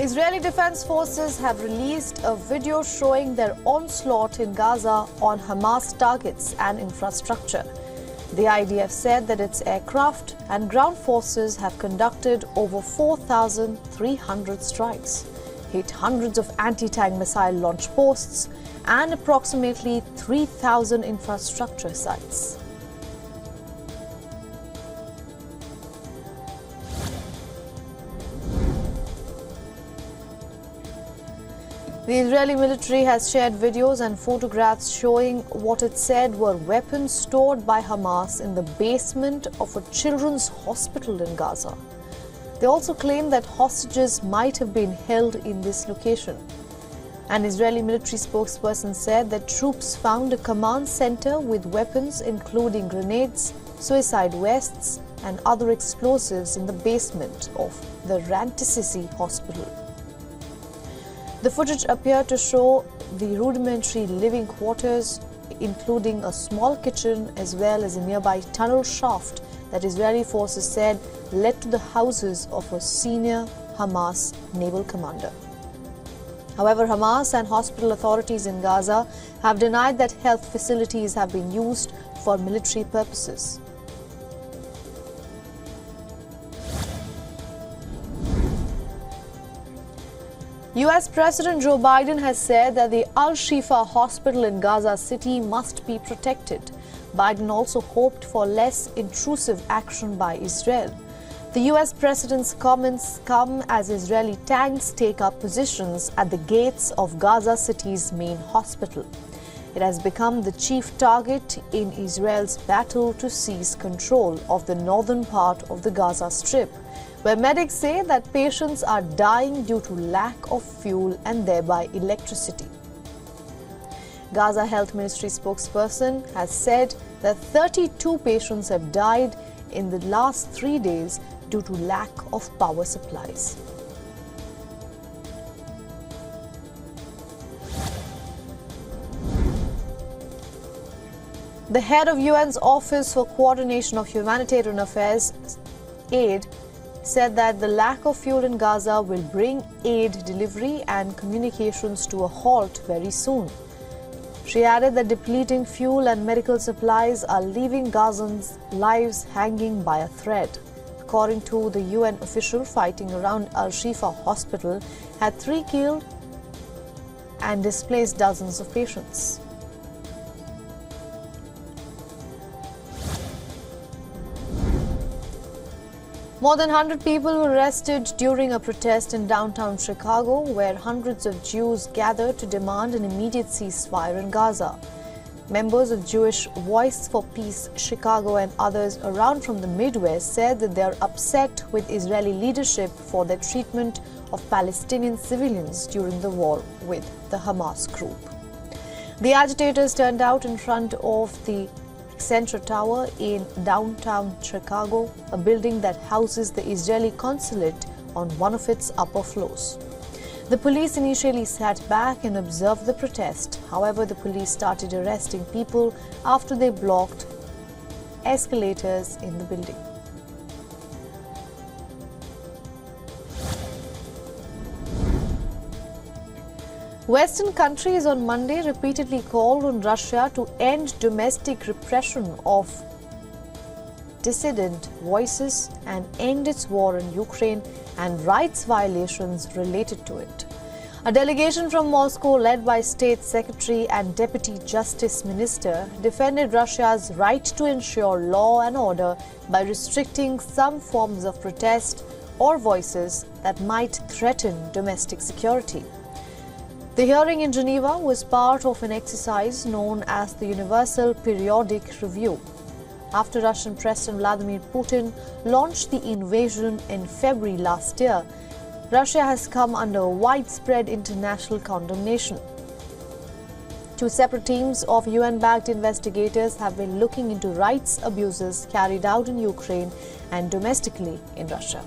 Israeli Defense Forces have released a video showing their onslaught in Gaza on Hamas targets and infrastructure. The IDF said that its aircraft and ground forces have conducted over 4,300 strikes, hit hundreds of anti-tank missile launch posts and approximately 3,000 infrastructure sites. The Israeli military has shared videos and photographs showing what it said were weapons stored by Hamas in the basement of a children's hospital in Gaza. They also claim that hostages might have been held in this location. An Israeli military spokesperson said that troops found a command center with weapons including grenades, suicide vests and other explosives in the basement of the Rantisisi hospital. The footage appeared to show the rudimentary living quarters, including a small kitchen as well as a nearby tunnel shaft that Israeli forces said led to the houses of a senior Hamas naval commander. However, Hamas and hospital authorities in Gaza have denied that health facilities have been used for military purposes. US President Joe Biden has said that the Al-Shifa hospital in Gaza City must be protected. Biden also hoped for less intrusive action by Israel. The US president's comments come as Israeli tanks take up positions at the gates of Gaza City's main hospital. It has become the chief target in Israel's battle to seize control of the northern part of the Gaza Strip, where medics say that patients are dying due to lack of fuel and thereby electricity. Gaza Health Ministry spokesperson has said that 32 patients have died in the last 3 days due to lack of power supplies. The head of UN's Office for Coordination of Humanitarian Affairs, AID, said that the lack of fuel in Gaza will bring aid delivery and communications to a halt very soon. She added that depleting fuel and medical supplies are leaving Gazans' lives hanging by a thread. According to the UN official, fighting around Al-Shifa hospital had 3 killed and displaced dozens of patients. More than 100 people were arrested during a protest in downtown Chicago, where hundreds of Jews gathered to demand an immediate ceasefire in Gaza. Members of Jewish Voice for Peace Chicago and others around from the Midwest said that they are upset with Israeli leadership for their treatment of Palestinian civilians during the war with the Hamas group. The agitators turned out in front of the Accenture Tower in downtown Chicago, a building that houses the Israeli consulate on one of its upper floors. The police initially sat back and observed the protest. However, the police started arresting people after they blocked escalators in the building. Western countries on Monday repeatedly called on Russia to end domestic repression of dissident voices and end its war in Ukraine and rights violations related to it. A delegation from Moscow, led by State Secretary and Deputy Justice Minister, defended Russia's right to ensure law and order by restricting some forms of protest or voices that might threaten domestic security. The hearing in Geneva was part of an exercise known as the Universal Periodic Review. After Russian President Vladimir Putin launched the invasion in February last year, Russia has come under widespread international condemnation. 2 separate teams of UN-backed investigators have been looking into rights abuses carried out in Ukraine and domestically in Russia.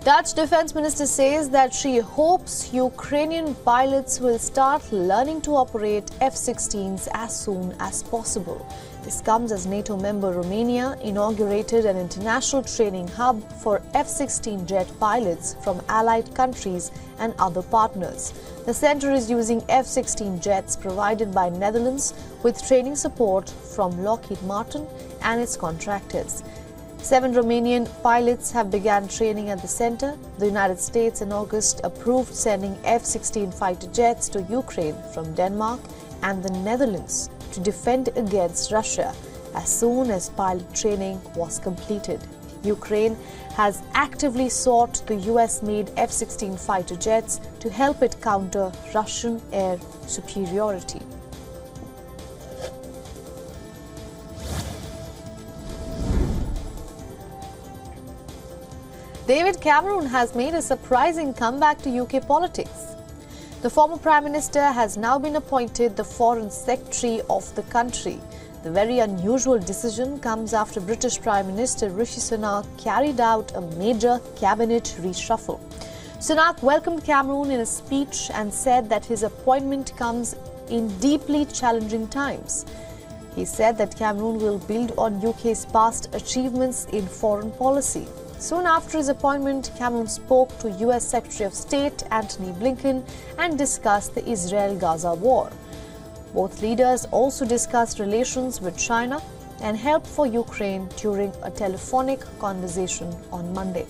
Dutch Defense Minister says that she hopes Ukrainian pilots will start learning to operate F-16s as soon as possible. This comes as NATO member Romania inaugurated an international training hub for F-16 jet pilots from allied countries and other partners. The centre is using F-16 jets provided by Netherlands with training support from Lockheed Martin and its contractors. 7 Romanian pilots have begun training at the centre. The United States in August approved sending F-16 fighter jets to Ukraine from Denmark and the Netherlands to defend against Russia as soon as pilot training was completed. Ukraine has actively sought the US-made F-16 fighter jets to help it counter Russian air superiority. David Cameron has made a surprising comeback to UK politics. The former Prime Minister has now been appointed the Foreign Secretary of the country. The very unusual decision comes after British Prime Minister Rishi Sunak carried out a major cabinet reshuffle. Sunak welcomed Cameron in a speech and said that his appointment comes in deeply challenging times. He said that Cameron will build on UK's past achievements in foreign policy. Soon after his appointment, Cameron spoke to US Secretary of State Antony Blinken and discussed the Israel-Gaza war. Both leaders also discussed relations with China and help for Ukraine during a telephonic conversation on Monday.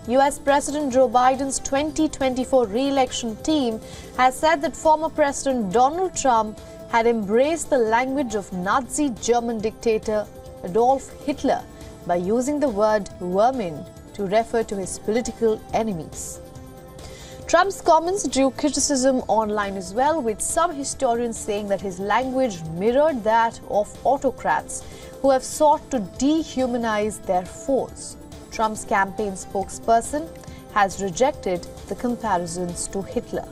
US President Joe Biden's 2024 re-election team has said that former President Donald Trump had embraced the language of Nazi German dictator Adolf Hitler by using the word vermin to refer to his political enemies. Trump's comments drew criticism online as well, with some historians saying that his language mirrored that of autocrats who have sought to dehumanize their foes. Trump's campaign spokesperson has rejected the comparisons to Hitler.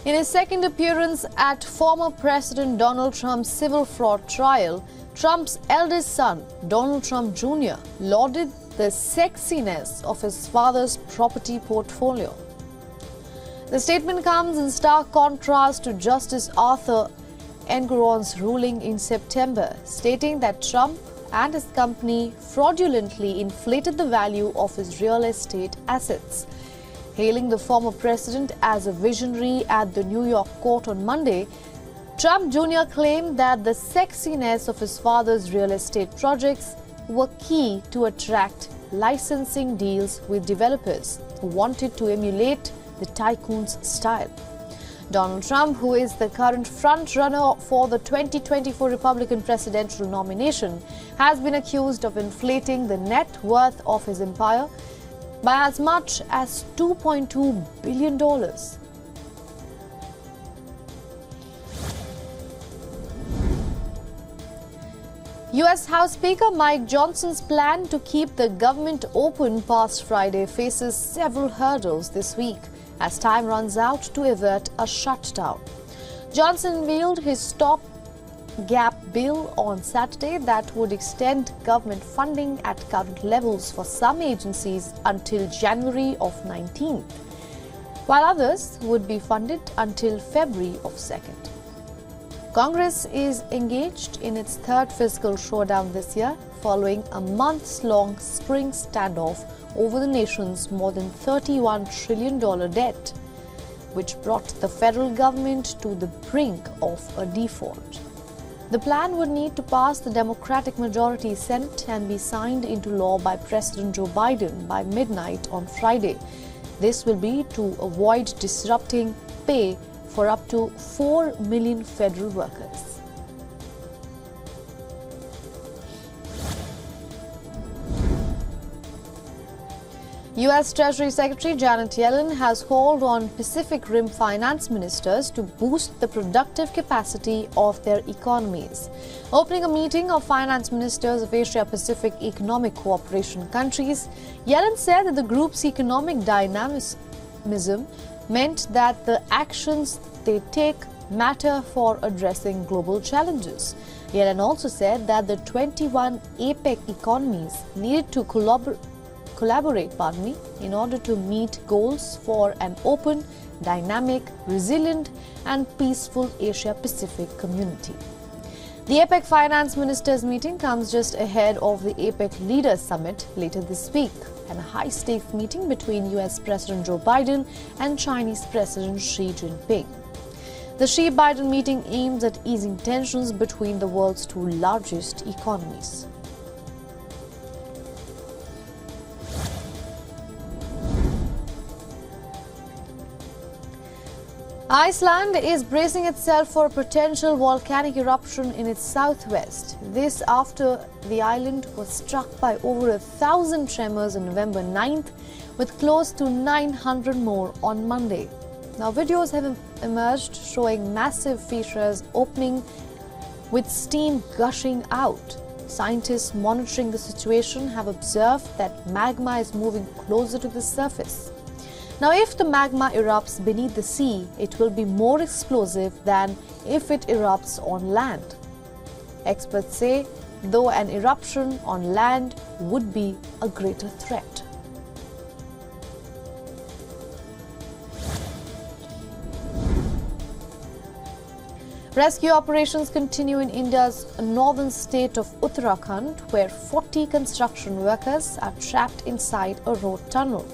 In his second appearance at former President Donald Trump's civil fraud trial, Trump's eldest son, Donald Trump Jr., lauded the sexiness of his father's property portfolio. The statement comes in stark contrast to Justice Arthur Engoron's ruling in September, stating that Trump and his company fraudulently inflated the value of his real estate assets. Hailing the former president as a visionary at the New York court on Monday, Trump Jr. claimed that the sexiness of his father's real estate projects were key to attract licensing deals with developers who wanted to emulate the tycoon's style. Donald Trump, who is the current front-runner for the 2024 Republican presidential nomination, has been accused of inflating the net worth of his empire by as much as $2.2 billion. US House Speaker Mike Johnson's plan to keep the government open past Friday faces several hurdles this week as time runs out to avert a shutdown. Johnson unveiled his stop-gap bill on Saturday that would extend government funding at current levels for some agencies until January of 19th, while others would be funded until February of 2nd. Congress is engaged in its third fiscal showdown this year, following a months-long spring standoff over the nation's more than $31 trillion debt, which brought the federal government to the brink of a default. The plan would need to pass the Democratic majority Senate and be signed into law by President Joe Biden by midnight on Friday. This will be to avoid disrupting pay for up to 4 million federal workers. U.S. Treasury Secretary Janet Yellen has called on Pacific Rim finance ministers to boost the productive capacity of their economies. Opening a meeting of finance ministers of Asia-Pacific Economic Cooperation countries, Yellen said that the group's economic dynamism meant that the actions they take matter for addressing global challenges. Yellen also said that the 21 APEC economies needed to collaborate in order to meet goals for an open, dynamic, resilient and peaceful Asia-Pacific community. The APEC Finance Ministers meeting comes just ahead of the APEC Leaders Summit later this week, and a high-stakes meeting between US President Joe Biden and Chinese President Xi Jinping. The Xi-Biden meeting aims at easing tensions between the world's two largest economies. Iceland is bracing itself for a potential volcanic eruption in its southwest. This after the island was struck by over 1,000 tremors on November 9th, with close to 900 more on Monday. Now, videos have emerged showing massive fissures opening with steam gushing out. Scientists monitoring the situation have observed that magma is moving closer to the surface. Now, if the magma erupts beneath the sea, it will be more explosive than if it erupts on land. Experts say, though an eruption on land would be a greater threat. Rescue operations continue in India's northern state of Uttarakhand, where 40 construction workers are trapped inside a road tunnel,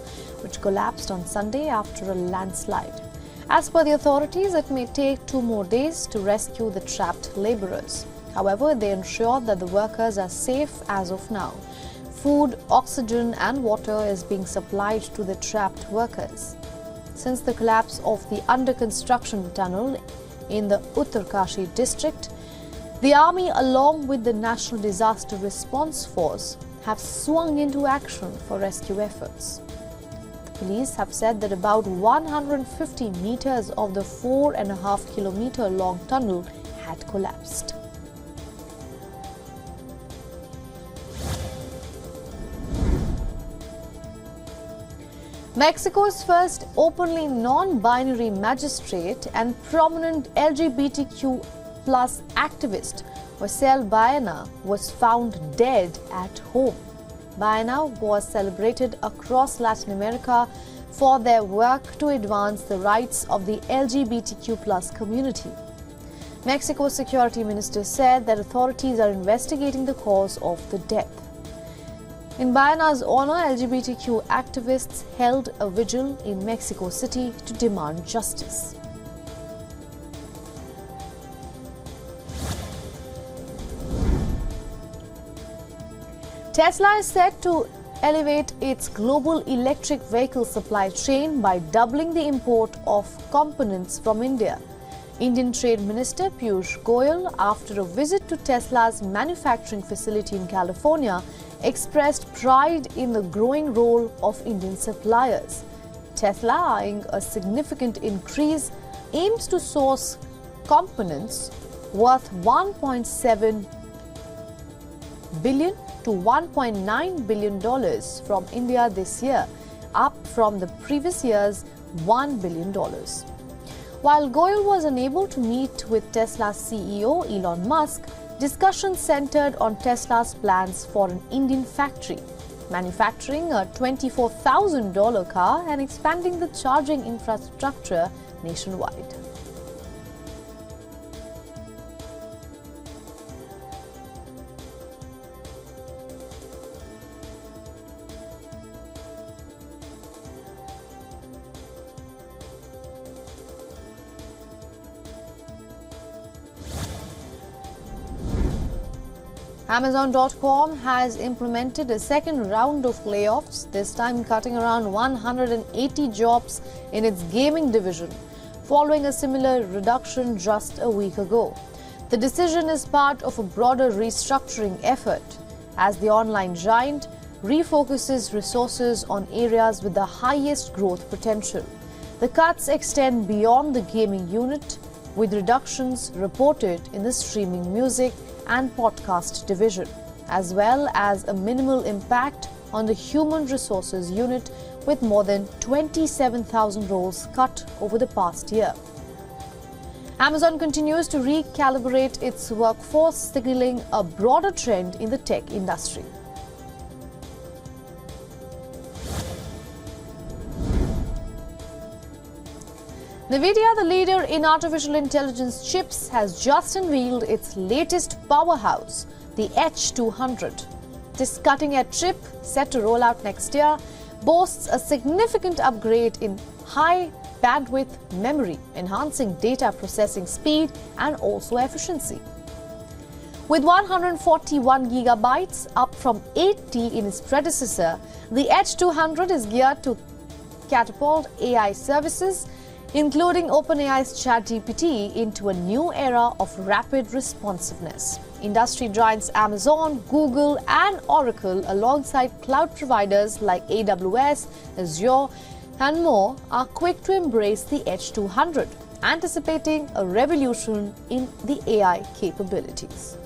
which collapsed on Sunday after a landslide. As per the authorities, it may take 2 more days to rescue the trapped laborers. However, they ensure that the workers are safe as of now. Food, oxygen and water is being supplied to the trapped workers. Since the collapse of the under-construction tunnel in the Uttarakhand district, the army, along with the National Disaster Response Force, have swung into action for rescue efforts. Police have said that about 150 meters of the 4.5-kilometer long tunnel had collapsed. Mexico's first openly non-binary magistrate and prominent LGBTQ+ activist, Baena, was found dead at home. Baena was celebrated across Latin America for their work to advance the rights of the LGBTQ+ community. Mexico's security minister said that authorities are investigating the cause of the death. In Baena's honor, LGBTQ activists held a vigil in Mexico City to demand justice. Tesla is set to elevate its global electric vehicle supply chain by doubling the import of components from India. Indian Trade Minister Piyush Goyal, after a visit to Tesla's manufacturing facility in California, expressed pride in the growing role of Indian suppliers. Tesla, eyeing a significant increase, aims to source components worth $1.7 billion to $1.9 billion from India this year, up from the previous year's $1 billion. While Goyal was unable to meet with Tesla's CEO Elon Musk, discussions centered on Tesla's plans for an Indian factory, manufacturing a $24,000 car and expanding the charging infrastructure nationwide. Amazon.com has implemented a second round of layoffs, this time cutting around 180 jobs in its gaming division, following a similar reduction just a week ago. The decision is part of a broader restructuring effort, as the online giant refocuses resources on areas with the highest growth potential. The cuts extend beyond the gaming unit, with reductions reported in the streaming music and podcast division, as well as a minimal impact on the human resources unit, with more than 27,000 roles cut over the past year. Amazon continues to recalibrate its workforce, signaling a broader trend in the tech industry. Nvidia, the leader in artificial intelligence chips, has just unveiled its latest powerhouse, the H200. This cutting-edge chip, set to roll out next year, boasts a significant upgrade in high bandwidth memory, enhancing data processing speed and also efficiency. With 141 gigabytes, up from 80 in its predecessor, the H200 is geared to catapult AI services, including OpenAI's ChatGPT, into a new era of rapid responsiveness. Industry giants Amazon, Google and Oracle, alongside cloud providers like AWS, Azure and more, are quick to embrace the H200, anticipating a revolution in the AI capabilities.